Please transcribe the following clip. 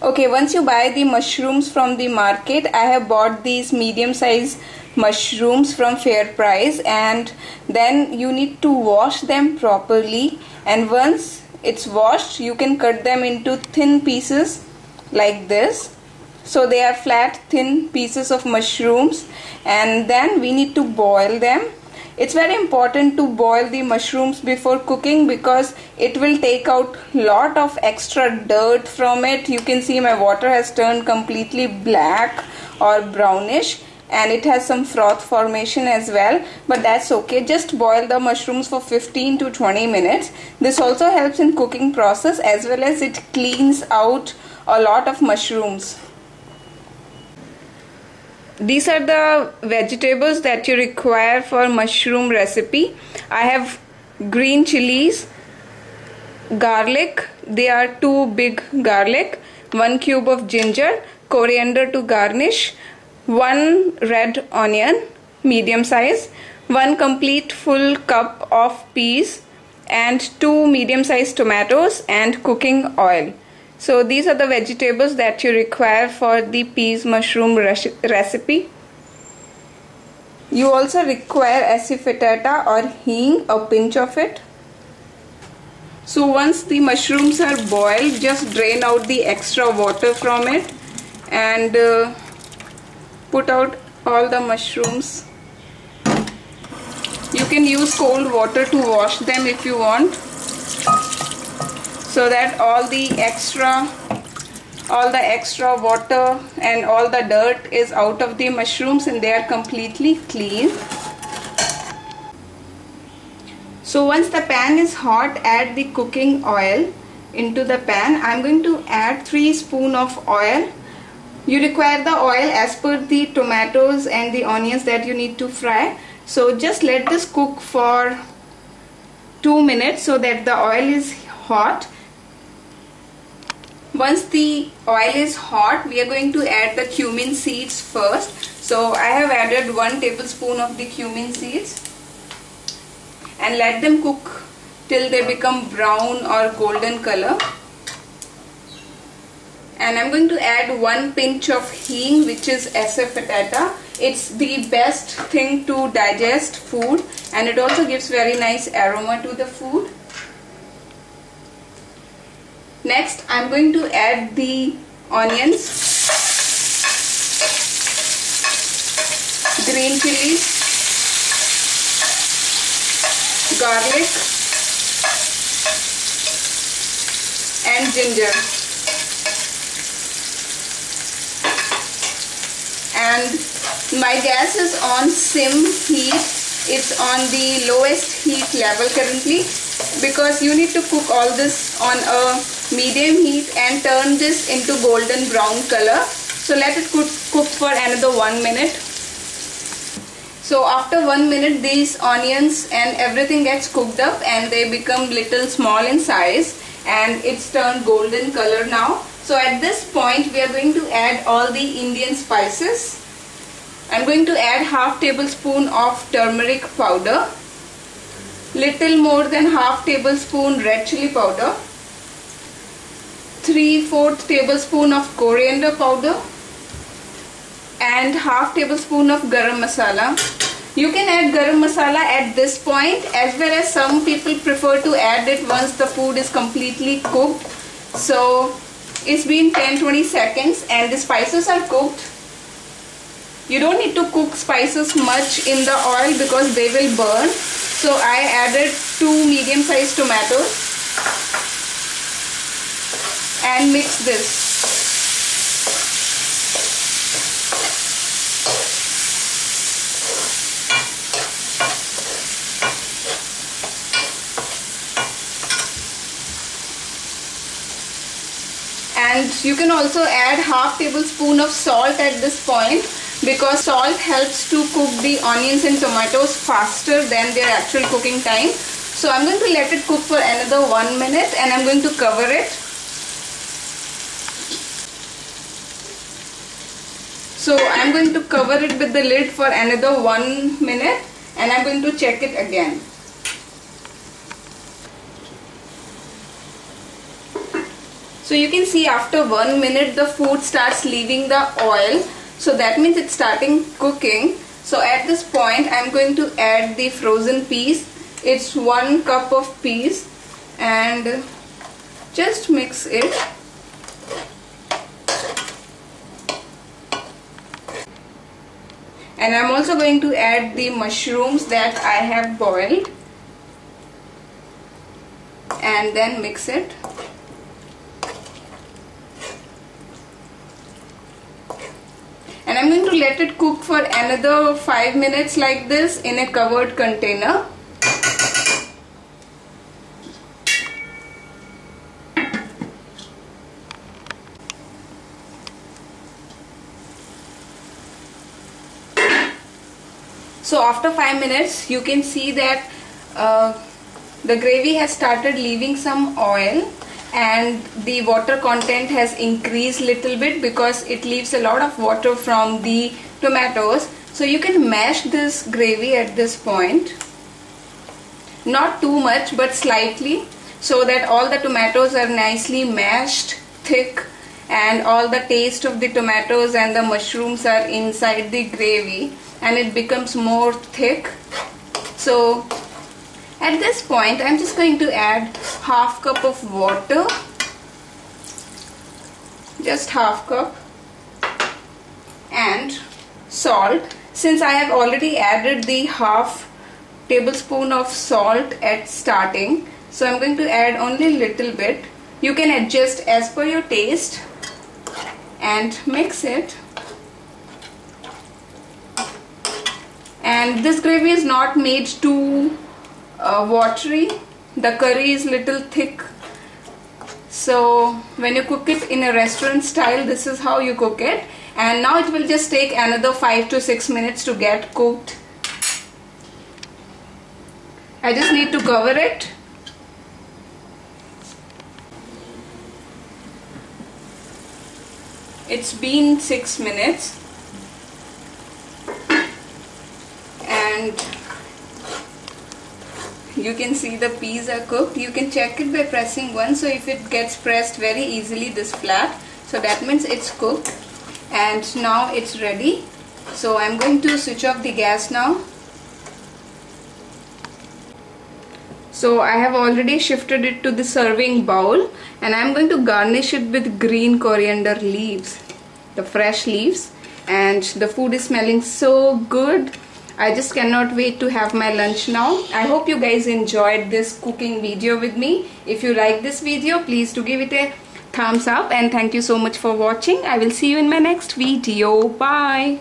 Okay, once you buy the mushrooms from the market, I have bought these medium size mushrooms from fair price, and then you need to wash them properly, and once it's washed you can cut them into thin pieces like this. So they are flat thin pieces of mushrooms, and then we need to boil them. It's very important to boil the mushrooms before cooking because it will take out lot of extra dirt from it. You can see my water has turned completely black or brownish, and it has some froth formation as well, but that's okay. Just boil the mushrooms for 15 to 20 minutes. This also helps in cooking process, as well as it cleans out a lot of mushrooms. These are the vegetables that you require for mushroom recipe. I have green chilies, garlic, they are 2 big garlic, 1 cube of ginger, coriander to garnish, 1 red onion, medium size, 1 complete full cup of peas, and 2 medium sized tomatoes, and cooking oil. So these are the vegetables that you require for the peas mushroom recipe. You also require asafoetida or hing, a pinch of it. So once the mushrooms are boiled, just drain out the extra water from it and put out all the mushrooms. You can use cold water to wash them if you want, so that all the extra water and all the dirt is out of the mushrooms and they are completely clean. So once the pan is hot, add the cooking oil into the pan. I'm going to add 3 spoons of oil. You require the oil as per the tomatoes and the onions that you need to fry. So just let this cook for 2 minutes so that the oil is hot. Once the oil is hot, we are going to add the cumin seeds first. So I have added 1 tablespoon of the cumin seeds and let them cook till they become brown or golden color. And I'm going to add 1 pinch of hing, which is asafoetida. It's the best thing to digest food, and it also gives very nice aroma to the food. Next, I'm going to add the onions, green chilies, garlic, and ginger. And my gas is on sim heat. It's on the lowest heat level currently, because you need to cook all this on a medium heat and turn this into golden brown color. So let it cook for another 1 minute. So after 1 minute, these onions and everything gets cooked up and they become little small in size, and it's turned golden color now. So at this point we are going to add all the Indian spices. I'm going to add half tablespoon of turmeric powder, little more than half tablespoon red chili powder, 3/4 tablespoon of coriander powder, and half tablespoon of garam masala. You can add garam masala at this point, as well as some people prefer to add it once the food is completely cooked. So it's been 10-20 seconds and the spices are cooked. You don't need to cook spices much in the oil because they will burn. So I added 2 medium sized tomatoes and mix this. And you can also add half tablespoon of salt at this point, because salt helps to cook the onions and tomatoes faster than their actual cooking time. So I'm going to let it cook for another 1 minute and I'm going to cover it. So I'm going to cover it with the lid for another 1 minute and I'm going to check it again. So you can see after 1 minute the food starts leaving the oil. So that means it's starting cooking. So at this point I'm going to add the frozen peas. It's 1 cup of peas and just mix it. And I'm also going to add the mushrooms that I have boiled and then mix it. And I'm going to let it cook for another 5 minutes like this in a covered container. So after 5 minutes you can see that the gravy has started leaving some oil and the water content has increased little bit because it leaves a lot of water from the tomatoes. So you can mash this gravy at this point, not too much but slightly, so that all the tomatoes are nicely mashed thick and all the taste of the tomatoes and the mushrooms are inside the gravy and it becomes more thick. So at this point I'm just going to add half cup of water, just half cup, and salt. Since I have already added the half tablespoon of salt at starting, so I'm going to add only little bit. You can adjust as per your taste and mix it. And this gravy is not made too watery. The curry is little thick, so when you cook it in a restaurant style, this is how you cook it. And now it will just take another 5 to 6 minutes to get cooked. I just need to cover it. It's been 6 minutes and you can see the peas are cooked. You can check it by pressing one. So if it gets pressed very easily this flat, so that means it's cooked. And now it's ready. So I'm going to switch off the gas now. So I have already shifted it to the serving bowl and I'm going to garnish it with green coriander leaves, the fresh leaves, and the food is smelling so good. I just cannot wait to have my lunch now. I hope you guys enjoyed this cooking video with me. If you like this video, please do give it a thumbs up and thank you so much for watching. I will see you in my next video. Bye.